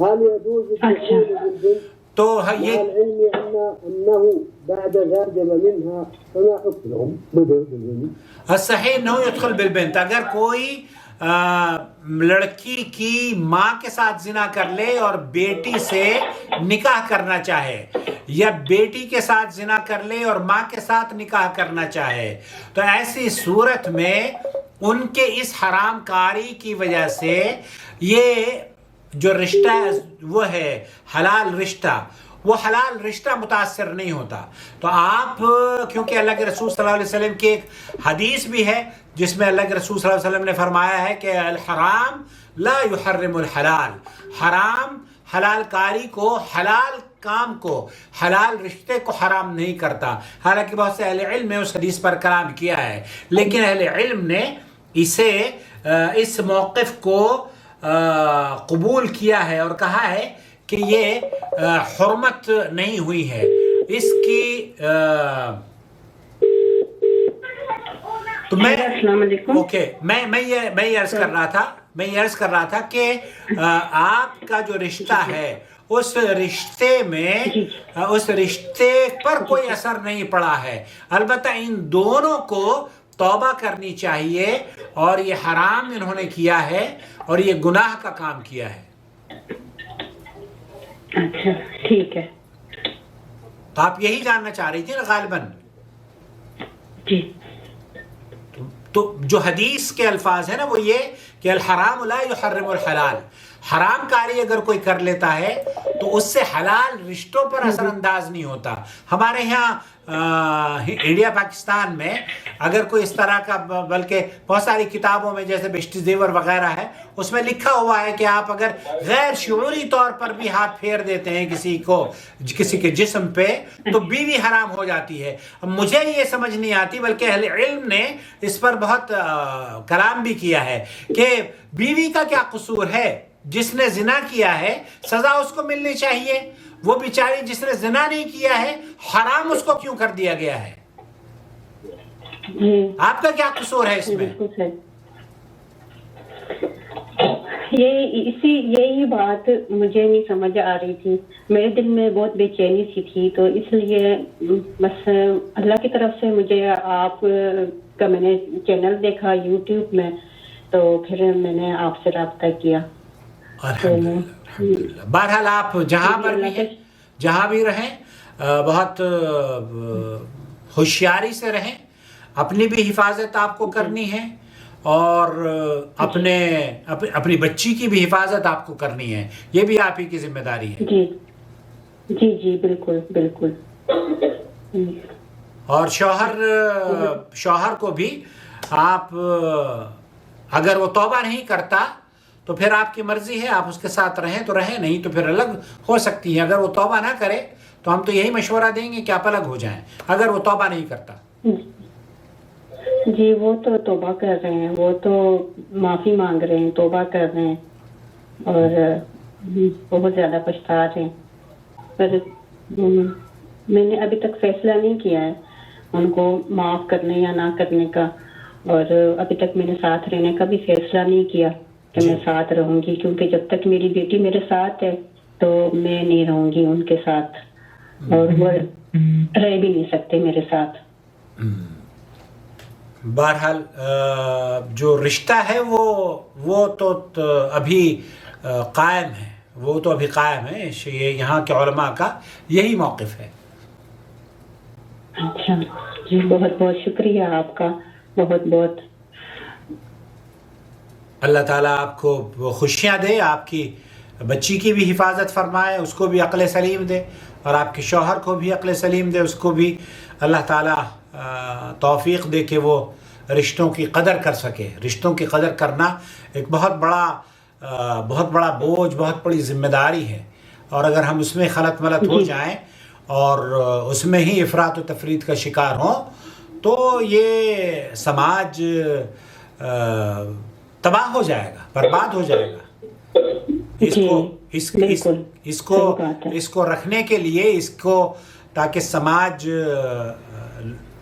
هل يجوز الدخول بالبنت تو مع یہ العلم أنه بعد زوجها منها فما حكمهم بالبنت؟ الصحیح انه يدخل بالبنت، اگر کوئی لڑکی کی ماں کے ساتھ زنا کر لے اور بیٹی سے نکاح کرنا چاہے، یا بیٹی کے ساتھ زنا کر لے اور ماں کے ساتھ نکاح کرنا چاہے، تو ایسی صورت میں ان کے اس حرام کاری کی وجہ سے یہ جو رشتہ وہ ہے حلال رشتہ، وہ حلال رشتہ متاثر نہیں ہوتا۔ تو آپ کیونکہ اللہ کے رسول صلی اللہ علیہ وسلم کی ایک حدیث بھی ہے جس میں اللہ کے رسول صلی اللہ علیہ وسلم نے فرمایا ہے کہ الحرام لا يحرم الحلال، حرام حلال کاری کو، حلال کام کو، حلال رشتے کو حرام نہیں کرتا۔ حالانکہ بہت سے اہل علم نے اس حدیث پر کلام کیا ہے، لیکن اہل علم نے اسے اس موقف کو قبول کیا ہے اور کہا ہے کہ یہ حرمت نہیں ہوئی ہے اس کی۔ تو میں السلام علیکم۔ اوکے، میں یہ عرض کر رہا تھا کہ آپ کا جو رشتہ ہے اس رشتے میں اس رشتے پر کوئی اثر نہیں پڑا ہے، البتہ ان دونوں کو توبہ کرنی چاہیے، اور یہ حرام انہوں نے کیا ہے اور یہ گناہ کا کام کیا ہے۔ اچھا ٹھیک ہے تو آپ یہی جاننا چاہ رہی تھی نا غالباً؟ جی تو جو حدیث کے الفاظ ہیں نا وہ یہ کہ الحرام لا يحرم الحلال، حرام کاری اگر کوئی کر لیتا ہے تو اس سے حلال رشتوں پر اثر انداز نہیں ہوتا۔ ہمارے یہاں انڈیا پاکستان میں اگر کوئی اس طرح کا، بلکہ بہت ساری کتابوں میں جیسے بہشتی زیور وغیرہ ہے اس میں لکھا ہوا ہے کہ آپ اگر غیر شعوری طور پر بھی ہاتھ پھیر دیتے ہیں کسی کے جسم پہ تو بیوی حرام ہو جاتی ہے۔ مجھے یہ سمجھ نہیں آتی، بلکہ اہل علم نے اس پر بہت کلام بھی کیا ہے کہ بیوی کا کیا قصور ہے، جس نے زنا کیا ہے سزا اس کو ملنی چاہیے، وہ بیچاری جس نے زنا نہیں کیا ہے حرام اس کو کیوں کر دیا گیا ہے؟ جی آپ کا کیا قصور ہے اس میں؟ بالکل صحیح۔ یہی بات مجھے نہیں سمجھ آ رہی تھی، میرے دل میں بہت بے چینی سی تھی، تو اس لیے بس اللہ کی طرف سے مجھے آپ کا میں نے چینل دیکھا یوٹیوب میں، تو پھر میں نے آپ سے رابطہ کیا۔ الحمدللہ۔ بہرحال آپ جہاں پر بھی ہیں، جہاں بھی رہیں، بہت ہوشیاری سے رہیں، اپنی بھی حفاظت آپ کو کرنی ہے اور اپنی بچی کی بھی حفاظت آپ کو کرنی ہے، یہ بھی آپ ہی کی ذمہ داری ہے۔ جی جی جی بالکل بالکل۔ اور شوہر کو بھی آپ اگر وہ توبہ نہیں کرتا تو پھر آپ کی مرضی ہے، آپ اس کے ساتھ رہیں تو رہیں، نہیں تو پھر الگ ہو سکتی ہیں۔ اگر وہ توبہ نہ کرے تو ہم تو یہی مشورہ دیں گے کہ آپ الگ ہو جائیں اگر وہ توبہ نہیں کرتا۔ جی وہ تو توبہ کر رہے ہیں، وہ تو معافی مانگ رہے ہیں، توبہ کر رہے ہیں اور بہت زیادہ پچھتا رہے ہیں، پر میں نے ابھی تک فیصلہ نہیں کیا ہے ان کو معاف کرنے یا نہ کرنے کا، اور ابھی تک میں نے ساتھ رہنے کا بھی فیصلہ نہیں کیا کہ میں ساتھ رہوں گی، کیونکہ جب تک میری بیٹی میرے ساتھ ہے تو میں نہیں رہوں گی ان کے ساتھ، اور وہ رہ بھی نہیں سکتے میرے ساتھ۔ بہرحال جو رشتہ ہے وہ تو ابھی قائم ہے، وہ تو ابھی قائم ہے، یہاں کے علماء کا یہی موقف ہے۔ اچھا جی، بہت بہت شکریہ آپ کا، بہت بہت۔ اللہ تعالیٰ آپ کو خوشیاں دے، آپ کی بچی کی بھی حفاظت فرمائے، اس کو بھی عقل سلیم دے، اور آپ کے شوہر کو بھی عقل سلیم دے، اس کو بھی اللہ تعالیٰ توفیق دے کہ وہ رشتوں کی قدر کر سکے۔ رشتوں کی قدر کرنا ایک بہت بڑا بوجھ، بہت بڑی ذمہ داری ہے، اور اگر ہم اس میں خلط ملط ہو جائیں اور اس میں ہی افراط و تفریط کا شکار ہوں تو یہ سماج تباہ ہو جائے گا، برباد ہو جائے گا۔ اس کو رکھنے کے لیے، اس کو تاکہ سماج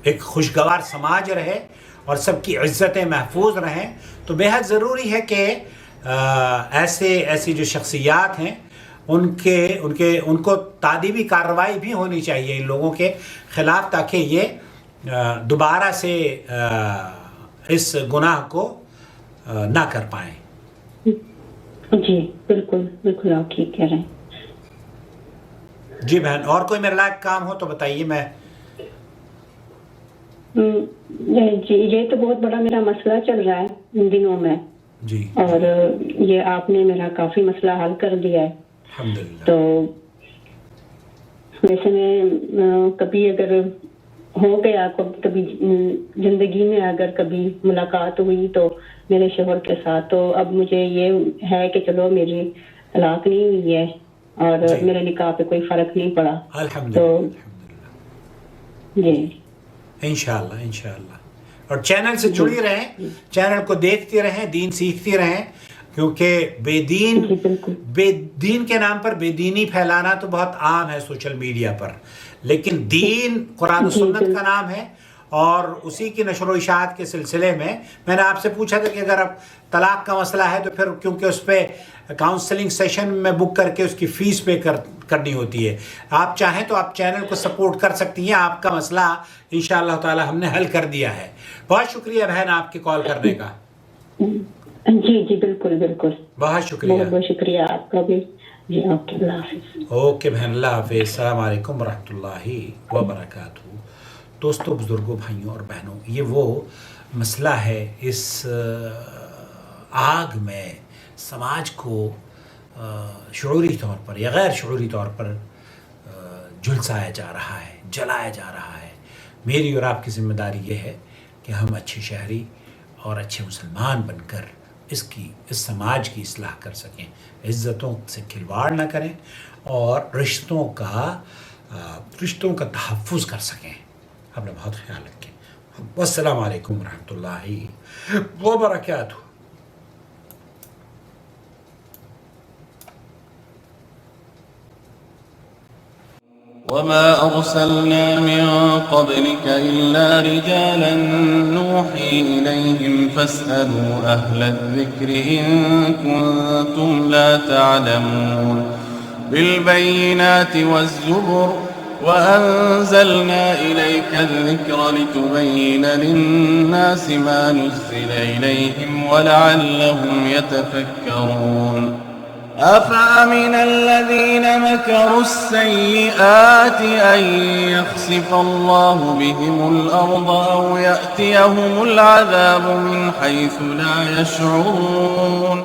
ایک خوشگوار سماج رہے اور سب کی عزتیں محفوظ رہیں، تو بے حد ضروری ہے کہ ایسی جو شخصیات ہیں ان کو تعدیبی کارروائی بھی ہونی چاہیے ان لوگوں کے خلاف، تاکہ یہ دوبارہ سے اس گناہ کو نہ کر پائیں۔ جی بالکل بالکل، آپ ٹھیک کہہ رہے ہیں۔ جی بہن، اور کوئی میرے لائق کام ہو تو بتائیے۔ میں جی یہ تو بہت بڑا میرا مسئلہ چل رہا ہے ان دنوں میں، جی، اور یہ آپ نے میرا کافی مسئلہ حل کر دیا ہے الحمدللہ۔ تو ویسے میں کبھی اگر ہو گیا کبھی زندگی میں اگر کبھی ملاقات ہوئی تو میرے شوہر کے ساتھ، تو اب مجھے یہ ہے کہ چلو میری طلاق نہیں ہوئی ہے اور میرے نکاح پہ کوئی فرق نہیں پڑا، الحمدللہ جی انشاءاللہ انشاءاللہ۔ اور چینل سے جڑی رہیں، چینل کو دیکھتی رہیں، دین سیکھتی رہیں، کیونکہ بے دین کے نام پر بے دینی پھیلانا تو بہت عام ہے سوشل میڈیا پر، لیکن دین قرآن و سنت کا نام ہے، اور اسی کی نشر و اشاعت کے سلسلے میں نے آپ سے پوچھا تھا کہ اگر اب طلاق کا مسئلہ ہے تو پھر کیونکہ اس پہ کاؤنسلنگ سیشن میں بک کر کے اس کی فیس پے کرنی ہوتی ہے، آپ چاہیں تو آپ چینل کو سپورٹ کر سکتی ہیں، آپ کا مسئلہ انشاءاللہ تعالی ہم نے حل کر دیا ہے۔ بہت شکریہ بہن آپ کے کال کرنے کا۔ جی جی بالکل بالکل، بہت شکریہ، بہت بہت شکریہ آپ کا بھی۔ جی اوکے، اللہ حافظ۔ اوکے بہن، اللہ حافظ۔ السلام علیکم ورحمۃ اللہ وبرکاتہ۔ دوستوں، بزرگوں، بھائیوں اور بہنوں، یہ وہ مسئلہ ہے، اس آگ میں سماج کو شعوری طور پر یا غیر شعوری طور پر جھلسایا جا رہا ہے، جلایا جا رہا ہے۔ میری اور آپ کی ذمہ داری یہ ہے کہ ہم اچھے شہری اور اچھے مسلمان بن کر اس سماج کی اصلاح کر سکیں، عزتوں سے کھلواڑ نہ کریں اور رشتوں کا تحفظ کر سکیں۔ اپنا بہت خیال رکھیں۔ والسلام علیکم ورحمۃ اللہ وبرکاتہ۔ وما أرسلنا من قبلك إلا رجالا نوحي إليهم فاسألوا أهل الذكر إن كنتم لا تعلمون بالبينات والزبر وأنزلنا إليك الذكر لتبين للناس ما نزل إليهم ولعلهم يتفكرون أفأمن الذين مكروا السيئات أن يخسف الله بهم الأرض أو يأتيهم العذاب من حيث لا يشعرون